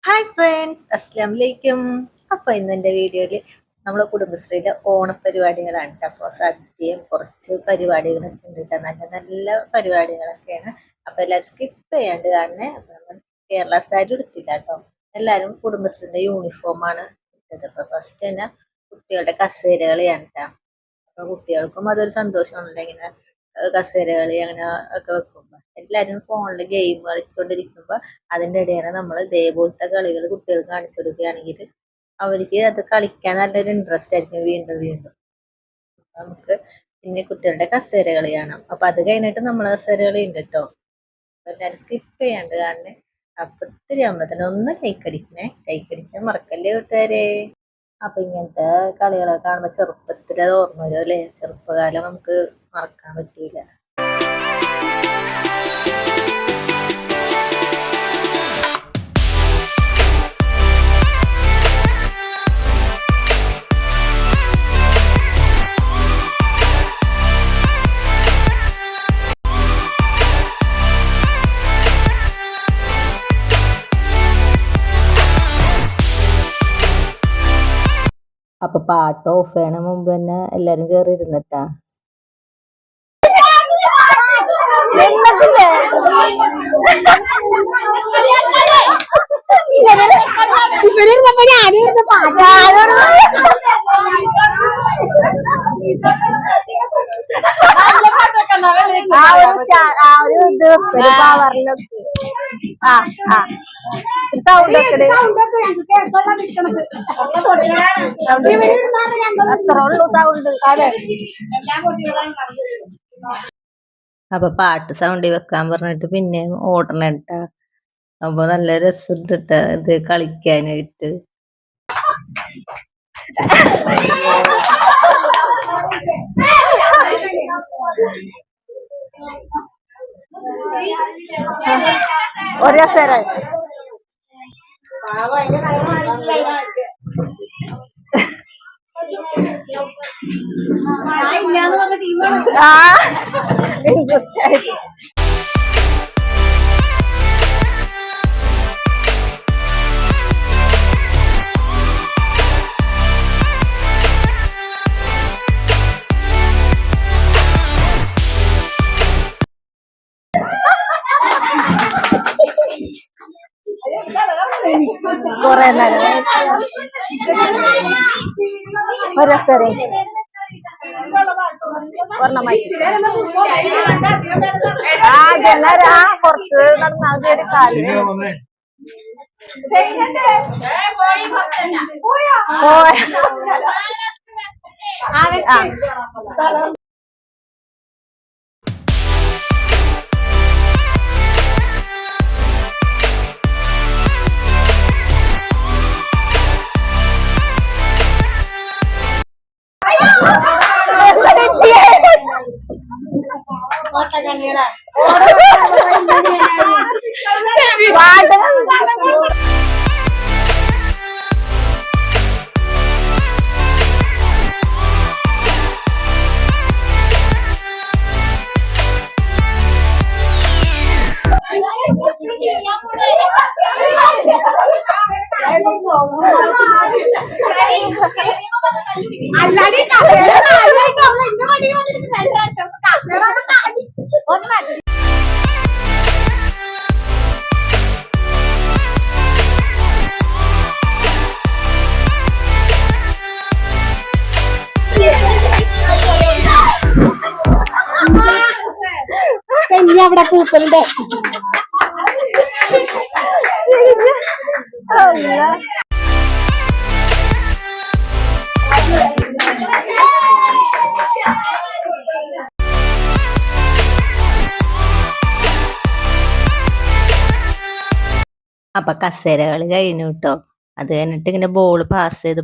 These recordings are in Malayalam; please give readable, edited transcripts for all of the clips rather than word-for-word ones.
ഹായ് ഫ്രണ്ട്സ്, അസ്സലാമു അലൈക്കും. അപ്പോൾ ഇന്ന് എൻ്റെ വീഡിയോയിൽ നമ്മളെ കുടുംബശ്രീയിലെ ഓണപരിപാടികളാണ് ട്ടോ. അപ്പോൾ സദ്യയും കുറച്ച് പരിപാടികളൊക്കെ ഉണ്ട് ട്ടോ. നല്ല നല്ല പരിപാടികളൊക്കെയാണ്. അപ്പോൾ എല്ലാവരും സ്കിപ്പ് ചെയ്യാണ്ട് കാണണേ. അപ്പോൾ നമ്മൾ കേരള സാരി എടുത്തില്ല കേട്ടോ. എല്ലാവരും കുടുംബശ്രീൻ്റെ യൂണിഫോമാണ് ഇട്ടത്. അപ്പോൾ ഫസ്റ്റ് തന്നെ കുട്ടികളുടെ കസേര കളിയാണ് ട്ടോ. അപ്പോൾ കുട്ടികൾക്കും അതൊരു സന്തോഷമാണല്ലോ, ഇങ്ങനെ കസേര കളി അങ്ങനെ ഒക്കെ വെക്കുമ്പോൾ എല്ലാവരും ഫോണിൽ ഗെയിം കളിച്ചുകൊണ്ടിരിക്കുമ്പോൾ അതിൻ്റെ ഇടയിൽ നമ്മൾ ഇതേപോലത്തെ കളികൾ കുട്ടികൾക്ക് കാണിച്ചു കൊടുക്കുകയാണെങ്കിൽ അവർക്ക് അത് കളിക്കാൻ നല്ലൊരു ഇൻട്രസ്റ്റ് ആയിരിക്കും. വീണ്ടും വീണ്ടും നമുക്ക് പിന്നെ കുട്ടികളുടെ കസേര കളി കാണാം. അപ്പൊ അത് കഴിഞ്ഞിട്ട് നമ്മൾ കസേര കളി ഉണ്ട് കേട്ടോ. എല്ലാവരും സ്കിപ്പ് ചെയ്യാണ്ട് കാണണേ. അപ്പൊ ഇത്തിരി ആകുമ്പോ ഒന്ന് കൈക്കടിക്കാൻ മറക്കല്ലേ കൂട്ടുകാരെ. അപ്പൊ ഇങ്ങനത്തെ കളികളൊക്കെ കാണുമ്പോ ചെറുപ്പത്തില് ഓർമ്മ വരും അല്ലേ. ചെറുപ്പകാലം നമുക്ക് മറക്കാൻ പറ്റൂല. അപ്പൊ പാട്ട് ഓഫ് ചെയ്യണ മുമ്പ് തന്നെ എല്ലാരും കേറി ഇരുന്നിട്ടാ. സൗണ്ട് അത്ര ഉള്ളു സൗണ്ട്. അപ്പൊ പാട്ട് സൗണ്ടിൽ വെക്കാൻ പറഞ്ഞിട്ട് പിന്നെ ഓടണ കേട്ടാ. അപ്പൊ നല്ല രസമുണ്ട് ട്ടാ ഇത് കളിക്കാനായിട്ട്. ഒരു രസമായി. ഇൻട്രസ്റ്റ് ആയിട്ട് കൊറേ നേരം ഒരസരെ കുറച്ച് നടന്നാൽ കാല് അവിടെ പൂക്കളുടെ അപ്പൊ കസേരകളി കഴിഞ്ഞു കേട്ടോ. അത് കഴിഞ്ഞിട്ട് ഇങ്ങനെ ബോള് പാസ് ചെയ്ത്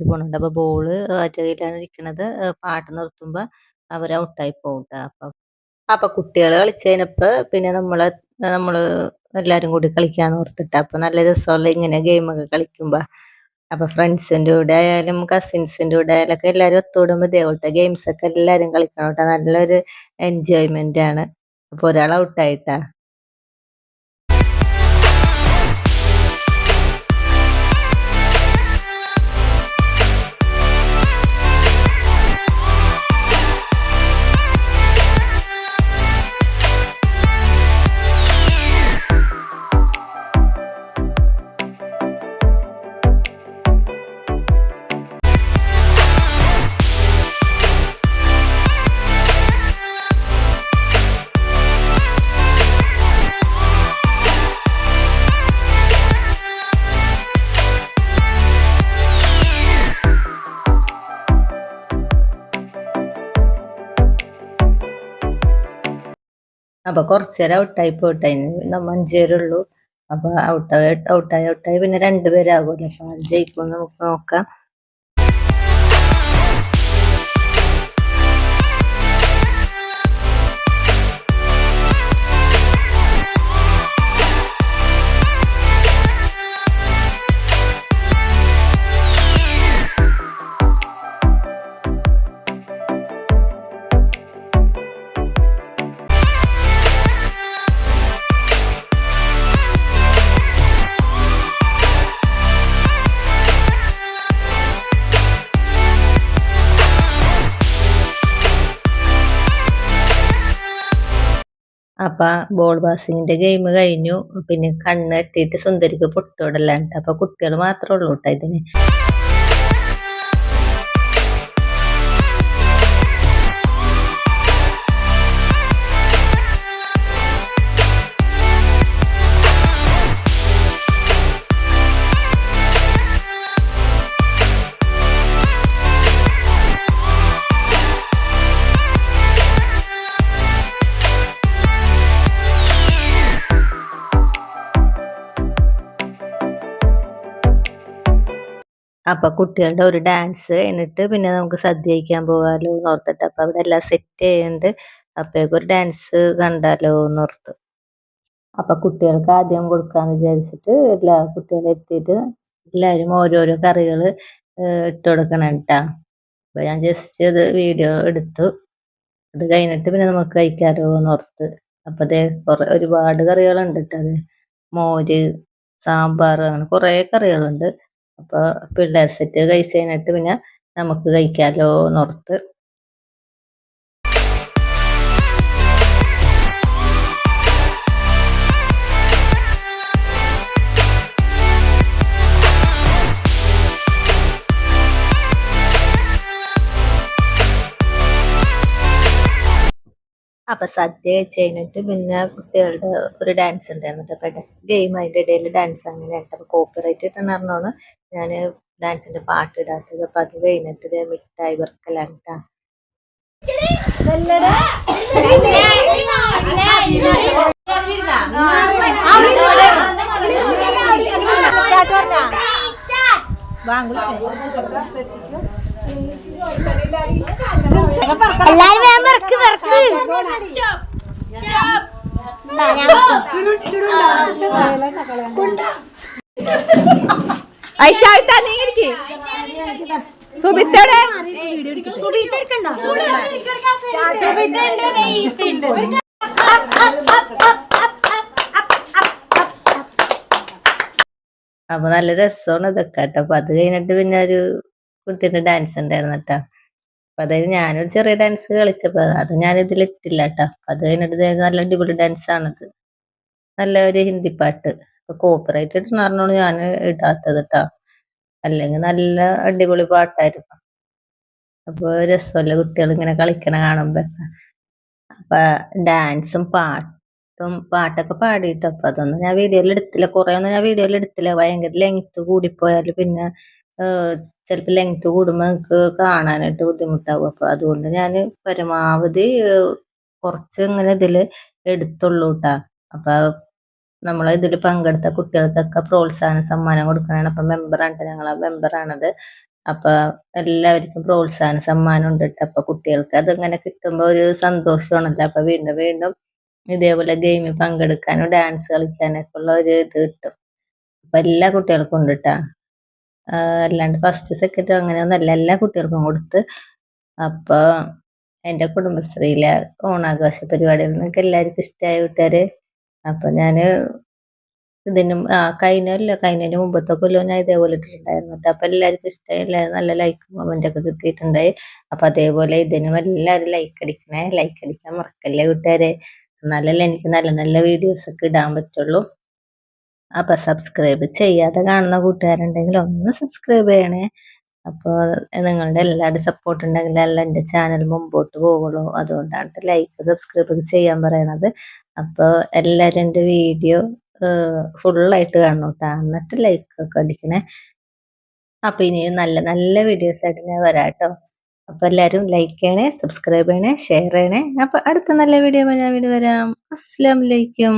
പോണുണ്ട്. അപ്പൊ ബോള് കയ്യിലാണ് ഇരിക്കണത്. പാട്ട് നിർത്തുമ്പോ അവർ ഔട്ടായി പോകും. അപ്പൊ കുട്ടികൾ കളിച്ചു കഴിഞ്ഞപ്പോ പിന്നെ നമ്മള് എല്ലാരും കൂടി കളിക്കാന്ന് ഓർത്തിട്ട്. അപ്പൊ നല്ല രസമുള്ള ഇങ്ങനെ ഗെയിമൊക്കെ കളിക്കുമ്പോ. അപ്പൊ ഫ്രണ്ട്സിന്റെ കൂടെ ആയാലും കസിൻസിന്റെ കൂടെ ആയാലും ഒക്കെ എല്ലാരും ഒത്തുകൂടുമ്പോ ഇതേപോലത്തെ ഗെയിംസ് ഒക്കെ എല്ലാരും കളിക്കണം കേട്ടോ. നല്ലൊരു എൻജോയ്മെന്റ് ആണ്. അപ്പൊ ഒരാൾ ഔട്ടായിട്ടാ. അപ്പൊ കുറച്ചേരം ഔട്ടായി പോട്ടെ, നമ്മ 5 പേരുള്ളൂ. അപ്പൊ ഔട്ടായി പിന്നെ 2 പേരാകുമല്ലോ. അപ്പൊ അത് ജയിക്കുമെന്ന് നമുക്ക് നോക്കാം. അപ്പൊ ബോൾ പാസിങ്ങിന്റെ ഗെയിം കഴിഞ്ഞു. പിന്നെ കണ്ണ് കെട്ടിയിട്ട് സുന്ദരിക്ക് പൊട്ടോടലാണ്. അപ്പൊ കുട്ടികൾ മാത്രമേ ഉള്ളൂ കേട്ടോ ഇതിന്. അപ്പൊ കുട്ടികളുടെ ഒരു ഡാൻസ് കഴിഞ്ഞിട്ട് പിന്നെ നമുക്ക് സദ്യ കഴിക്കാൻ പോകാലോ എന്ന് ഓർത്തിട്ട്. അപ്പൊ അവിടെ എല്ലാം സെറ്റ് ചെയ്യുന്നുണ്ട്. അപ്പോഴേക്കും ഒരു ഡാൻസ് കണ്ടാലോ എന്ന് ഓർത്ത്. അപ്പൊ കുട്ടികൾക്ക് ആദ്യം കൊടുക്കാന്ന് വിചാരിച്ചിട്ട് എല്ലാ കുട്ടികളെ എത്തിയിട്ട് എല്ലാവരും ഓരോരോ കറികൾ ഇട്ട് കൊടുക്കണം കേട്ടാ. അപ്പൊ ഞാൻ ജസ്റ്റ് അത് വീഡിയോ എടുത്തു. അത് കഴിഞ്ഞിട്ട് പിന്നെ നമുക്ക് കഴിക്കാലോ എന്ന് ഓർത്ത്. അപ്പൊ അതേ ഒരുപാട് കറികളുണ്ട് കേട്ടോ. അത് മോര്, സാമ്പാർ, അങ്ങനെ കുറേ കറികളുണ്ട്. അപ്പൊ പിള്ളേർ സെറ്റ് കഴിച്ച് കഴിഞ്ഞിട്ട് പിന്നെ നമുക്ക് കഴിക്കാലോ എന്നോർത്ത്. അപ്പൊ സദ്യ കഴിച്ച് കഴിഞ്ഞിട്ട് പിന്നെ കുട്ടികളുടെ ഒരു ഡാൻസ് ഉണ്ടായിരുന്നു. അപ്പൊ ഗെയിം അതിന്റെ ഇടയിൽ ഡാൻസ് അങ്ങനെ ആയിട്ട്. അപ്പൊ കോപ്പിറൈറ്റ് ഇട്ടെന്ന് ഞാൻ ഡാൻസിന്റെ പാട്ട് ഇടാത്തത്. അപ്പൊ അത് കഴിഞ്ഞിട്ട് ഇതേ മിഠായി വെറുക്കലാണ് കേട്ടാ. എല്ലാരും വെർക്ക് വെർക്ക് ഐഷാഴ്ത്താ നീങ്ങിരിക്ക്. സുബിത്തോടെ അപ്പൊ നല്ല രസമാണ് ഇതൊക്കെ കേട്ടോ. അപ്പൊ അത് കഴിഞ്ഞിട്ട് പിന്നെ ഒരു കുട്ടീന്റെ ഡാൻസ് ഉണ്ടായിരുന്നു കേട്ടോ. അപ്പൊ അതായത് ഞാനൊരു ചെറിയ ഡാൻസ് കളിച്ചപ്പോ അത് ഞാൻ ഇതിലിട്ടില്ല കേട്ടോ. അത് കഴിഞ്ഞിട്ട് നല്ല അടിപൊളി ഡാൻസ് ആണത്. നല്ല ഒരു ഹിന്ദി പാട്ട്. അപ്പൊ കോപ്പിറൈറ്റ് ഇട്ടുണ്ടായിരുന്നോണ്ട് ഞാൻ ഇടാത്തത് കേട്ടോ. അല്ലെങ്കിൽ നല്ല അടിപൊളി പാട്ടായിരുന്നു. അപ്പൊ രസമല്ലേ കുട്ടികൾ ഇങ്ങനെ കളിക്കണ കാണുമ്പോ. അപ്പൊ ഡാൻസും പാട്ടൊക്കെ പാടിയിട്ട്. അപ്പൊ അതൊന്നും ഞാൻ വീഡിയോയിൽ എടുത്തില്ല. കുറെ ഒന്നും ഞാൻ വീഡിയോയിൽ എടുത്തില്ല. ഭയങ്കര ലെങ്ത് കൂടിപ്പോയാൽ പിന്നെ ചിലപ്പോ ലെങ്ത് കൂടുമ്പോ നമുക്ക് കാണാനായിട്ട് ബുദ്ധിമുട്ടാവും. അപ്പൊ അതുകൊണ്ട് ഞാൻ പരമാവധി കുറച്ച് ഇങ്ങനെ ഇതില് എടുത്തുള്ളൂ കേട്ടാ. അപ്പൊ നമ്മളെ ഇതിൽ പങ്കെടുത്ത കുട്ടികൾക്കൊക്കെ പ്രോത്സാഹന സമ്മാനം കൊടുക്കണതാണ്. അപ്പൊ മെമ്പറാണ്, ഞങ്ങളെ മെമ്പറാണത്. അപ്പൊ എല്ലാവർക്കും പ്രോത്സാഹന സമ്മാനം ഉണ്ട് കേട്ടോ. അപ്പൊ കുട്ടികൾക്ക് അതിങ്ങനെ കിട്ടുമ്പോ ഒരു സന്തോഷമാണല്ലോ. അപ്പൊ വീണ്ടും വീണ്ടും ഇതേപോലെ ഗെയിമിൽ പങ്കെടുക്കാനും ഡാൻസ് കളിക്കാനൊക്കെ ഉള്ള ഒരു ഇത് കിട്ടും. അപ്പൊ എല്ലാ കുട്ടികൾക്കും ഉണ്ട് കേട്ടാ. അല്ലാണ്ട് ഫസ്റ്റ് സെക്കൻഡ് അങ്ങനെയൊന്നല്ല, എല്ലാ കുട്ടികൾക്കും കൊടുത്ത്. അപ്പൊ എന്റെ കുടുംബശ്രീയിലെ ഓണാഘോഷ പരിപാടികൾ നിങ്ങൾക്ക് എല്ലാവർക്കും ഇഷ്ടമായ കൂട്ടുകാര്. അപ്പൊ ഞാന് കഴിഞ്ഞതിന് മുമ്പത്തെ കൊല്ലം ഞാൻ ഇതേപോലെ ഇട്ടിട്ടുണ്ടായിരുന്നു. അപ്പൊ എല്ലാവർക്കും ഇഷ്ടമായി. എല്ലാവരും നല്ല ലൈക്കും കമന്റ് ഒക്കെ കിട്ടിയിട്ടുണ്ടായി. അപ്പൊ അതേപോലെ ഇതിനും എല്ലാവരും ലൈക്ക് അടിക്കണേ. ലൈക്ക് അടിക്കാൻ മറക്കല്ലേ കൂട്ടുകാരെ. എന്നാലല്ലേ എനിക്ക് നല്ല നല്ല വീഡിയോസ് ഒക്കെ ഇടാൻ പറ്റുള്ളൂ. അപ്പൊ സബ്സ്ക്രൈബ് ചെയ്യാതെ കാണുന്ന കൂട്ടുകാരുണ്ടെങ്കിൽ ഒന്ന് സബ്സ്ക്രൈബ് ചെയ്യണേ. അപ്പോൾ നിങ്ങളുടെ എല്ലാവരുടെ സപ്പോർട്ട് ഉണ്ടെങ്കിലല്ല എൻ്റെ ചാനൽ മുമ്പോട്ട് പോകുള്ളൂ. അതുകൊണ്ടാണ് ലൈക്ക് സബ്സ്ക്രൈബ് ഒക്കെ ചെയ്യാൻ പറയണത്. അപ്പോൾ എല്ലാവരും എൻ്റെ വീഡിയോ ഫുള്ളായിട്ട് കാണണം കേട്ടോ. എന്നിട്ട് ലൈക്ക് ഒക്കെ അടിക്കണേ. അപ്പൊ ഇനി നല്ല നല്ല വീഡിയോസ് ആയിട്ട് ഞാൻ വരാം കേട്ടോ. അപ്പൊ എല്ലാരും ലൈക്ക് ചെയ്യണേ, സബ്സ്ക്രൈബ് ചെയ്യണേ, ഷെയർ ചെയ്യണേ. അപ്പൊ അടുത്ത നല്ല വീഡിയോ ഞാൻ വീണ്ടും വരാം. അസ്സലാമു അലൈക്കും.